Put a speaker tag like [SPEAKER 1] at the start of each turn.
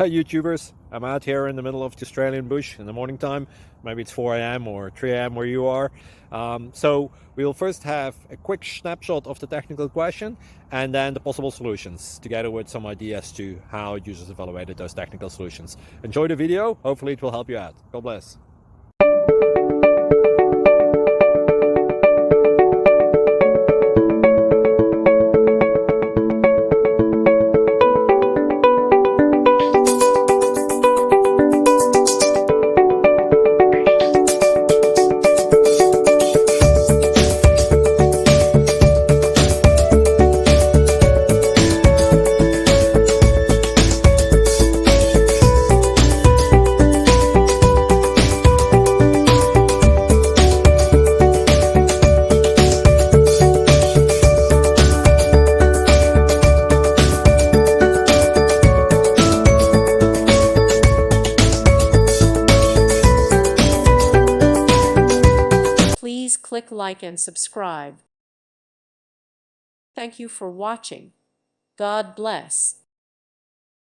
[SPEAKER 1] Hi YouTubers, I'm out here in the middle of the Australian bush in the morning time. Maybe it's 4 a.m. or 3 a.m. where you are. So we'll first have a quick snapshot of the technical question and then the possible solutions, together with some ideas to how users evaluated those technical solutions. Enjoy the video, hopefully it will help you out. God bless.
[SPEAKER 2] Please click like and subscribe. Thank you for watching. God bless.